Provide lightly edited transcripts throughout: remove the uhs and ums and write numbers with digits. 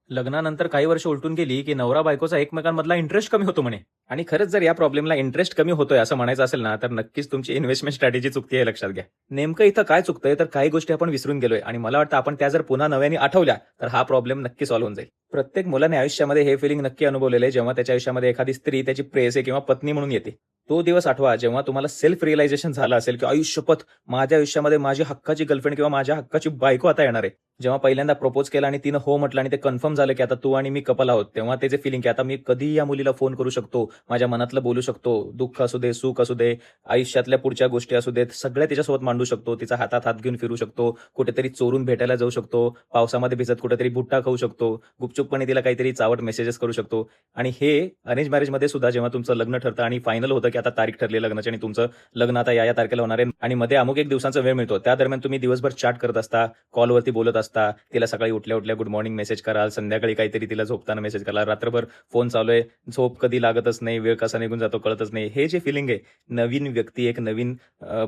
लग्नानंतर काही वर्ष उलटून गेली, की नवरा-बायकोचा एकमेकांमधला इंटरेस्ट कमी होतो म्हणे. आणि खरंच जर या प्रॉब्लेमला इंटरेस्ट कमी होतोय असं म्हणायचं असेल ना, तर नक्कीच तुमची इन्व्हेस्टमेंट स्ट्रॅटेजी चुकतीये हे लक्षात घ्या. नेमकं इथं काय चुकतंय, तर काही गोष्टी आपण विसरून गेलोय आणि मला वाटतं आपण त्या जर पुन्हा नव्याने आठवल्या, तर हा प्रॉब्लेम नक्की सॉल्व्ह होऊन जाईल. प्रत्येक मुलाने आयुष्यामध्ये हे फिलिंग नक्की अनुभवलेलं आहे, जेव्हा त्याच्या आयुष्यामध्ये एखादी स्त्री त्याची प्रेयसी किंवा पत्नी म्हणून येते. तो दिवस आठवा, जेव्हा तुम्हाला सेल्फ रिअलायझेशन झालं असेल, की आयुष्यपथ माझ्या आयुष्यामध्ये माझी हक्काची गर्लफ्रेंड किंवा माझ्या हक्काची बायको आता येणार आहे. जेव्हा पहिल्यांदा प्रपोज केला आणि तिनं हो म्हटलं आणि ते कन्फर्म झालं, की आता तू आणि मी कपल आहोत. तेव्हा ते जे फिलिंग, की आता मी कधीही या मुलीला फोन करू शकतो, माझ्या मनातलं बोलू शकतो, दुःख असू दे, सुख असू दे, आयुष्यातल्या पुढच्या गोष्टी असू देत, सगळ्या तिच्यासोबत मांडू शकतो. तिचा हातात हात घेऊन फिरू शकतो, कुठेतरी चोरून भेटायला जाऊ शकतो, पावसामध्ये भिजत कुठेतरी भुट्टा खाऊ शकतो, गुपचूपपणे तिला काहीतरी चावट मेसेजेस करू शकतो. आणि हे अरेंज मॅरेजमध्ये सुद्धा जेव्हा तुमचं लग्न ठरतं आणि फायनल होतं, की आता तारीख ठरली लग्नाची आणि तुमचं लग्न आता या तारखेला होणार आहे आणि मध्ये अमुक एक दिवसांचा वेळ मिळतो. त्या दरम्यान तुम्ही दिवसभर चॅट करत असता, कॉलवरती बोलत असता, तिला सकाळी उठल्या-उठल्या गुड मॉर्निंग मेसेज कराल, संध्याकाळी काहीतरी तिला झोपताना मेसेज कराल, रात्रभर फोन चालू आहे, झोप कधी लागतच नाही, वेळ कसा निघून जातो कळतच नाही. हे जे फिलिंग आहे, नवीन व्यक्ती, एक नवीन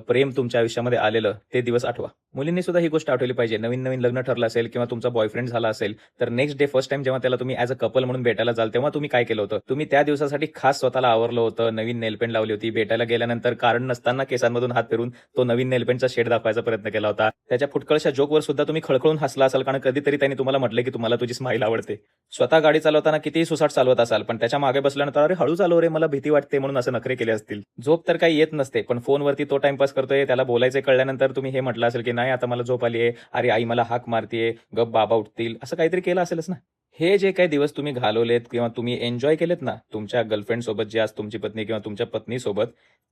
प्रेम तुमच्या आयुष्यामध्ये आलेलं, ते दिवस आठवा. मुलींनी सुद्धा ही गोष्ट आठवली पाहिजे. नवीन-नवीन लग्न ठरलं असेल किंवा तुमचा बॉयफ्रेंड झाला असेल, तर नेक्स्ट डे फर्स्ट टाईम जेव्हा त्याला तुम्ही ॲज अ कपल म्हणून भेटायला जाल, तेव्हा तुम्ही काय केलं होतं? तुम्ही त्या दिवसासाठी खास स्वतःला आवरलं होतं, नवीन नेलपेंट लावली होती, भेटायला गेल्यानंतर कारण नसताना केसांमधून हात फिरून तो नवीन नेलपेंटचा शेड दाखवायचा प्रयत्न केला होता. त्याच्या फुटकळशा जोकवर सुद्धा तुम्ही खळखळून हसला असाल, कारण कधीतरी त्याने तुम्हाला म्हटलं, की तुम्हाला तुझी स्माईल आवडते. स्वतः गाडी चालवताना कितीही सुसाट चालवत असाल, पण त्याच्या मागे बसल्यानंतर "अरे हळू चालव रे, मला भीती वाटते" म्हणून असे नखरे केले असतील. झोप तर काही येत नसते, पण फोनवरती तो टाईमपास करतोय, त्याला बोलायचे कळल्यानंतर तुम्ही हे म्हटलं असेल, की "नाही आता मला झोप आली आहे. अरे आई मला हाक मारतीये, गप बाबा उठतील." असं काहीतरी केलं असेलच ना? हे जे काही दिवस तुम्ही घालवलेत किंवा तुम्ही एन्जॉय केलेत ना, तुमच्या गर्लफ्रेंडसोबत जी आज तुमची पत्नी किंवा तुमच्या पत्नीसोबत,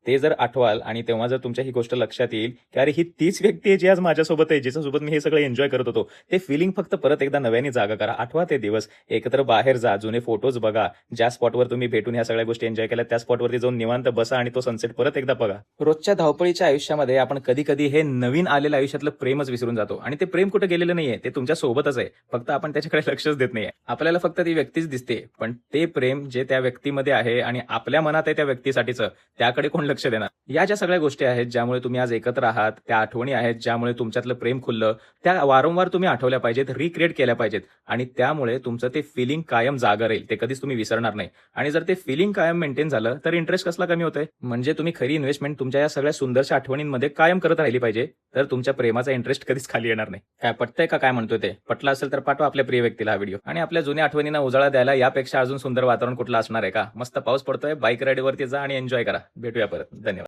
ते जर आठवाल आणि तेव्हा जर तुमच्या ही गोष्ट लक्षात येईल, की अरे ही तीच व्यक्ती आहे जी आज माझ्यासोबत आहे, जिच्यासोबत मी हे सगळं एन्जॉय करत होतो. ते फिलिंग फक्त परत एकदा नव्याने जागा करा. आठवा ते दिवस. एकत्र बाहेर जा, जुने फोटोज बघा. ज्या स्पॉटवर तुम्ही भेटून ह्या सगळ्या गोष्टी एन्जॉय केल्या, त्या स्पॉटवरती जाऊन निवांत बसा आणि तो सनसेट परत एकदा बघा. रोजच्या धावपळीच्या आयुष्यामध्ये आपण कधी-कधी हे नवीन आलेलं आयुष्यातलं प्रेमच विसरून जातो आणि ते प्रेम कुठे गेलेलं नाहीये. ते तुमच्या सोबतच आहे. फक्त आपण त्याच्याकडे लक्षच देत नाहीये. आपल्याला फक्त ती व्यक्तीच दिसते. पण ते प्रेम जे त्या व्यक्तीमध्ये आहे आणि आपल्या मनात आहे त्या व्यक्तीसाठीचं, त्याकडे कोण लक्ष देणार? या ज्या सगळ्या गोष्टी आहेत, ज्यामुळे तुम्ही आज एकत्र आहात, त्या आठवणी आहेत, ज्यामुळे तुमच्यातलं प्रेम खुललं, त्या वारंवार तुम्ही आठवल्या पाहिजेत, रिक्रिएट केल्या पाहिजेत आणि त्यामुळे तुमचं ते फिलिंग कायम जागा राहील. ते कधीच तुम्ही विसरणार नाही. आणि जर ते फिलिंग कायम मेंटेन झालं, तर इंटरेस्ट कसला कमी होतोय? म्हणजे तुम्ही खरी इन्व्हेस्टमेंट तुमच्या या सगळ्या सुंदरशा आठवणींमध्ये कायम करत राहिली पाहिजे, तर तुमच्या प्रेमाचा इंटरेस्ट कधीच खाली येणार नाही. काय पटतंय का काय म्हणतोय ते? पटलं असेल तर पाठवा आपल्या प्रिय व्यक्तीला हा व्हिडिओ. आणि आपल्या जुन्या आठवणींना उजाळा द्यायला यापेक्षा अजून सुंदर वातावरण कुठलं असणार आहे का? मस्त पाऊस पडतोय, बाईक राईडवरती जा आणि एन्जॉय करा. भेटूया परत. धन्यवाद.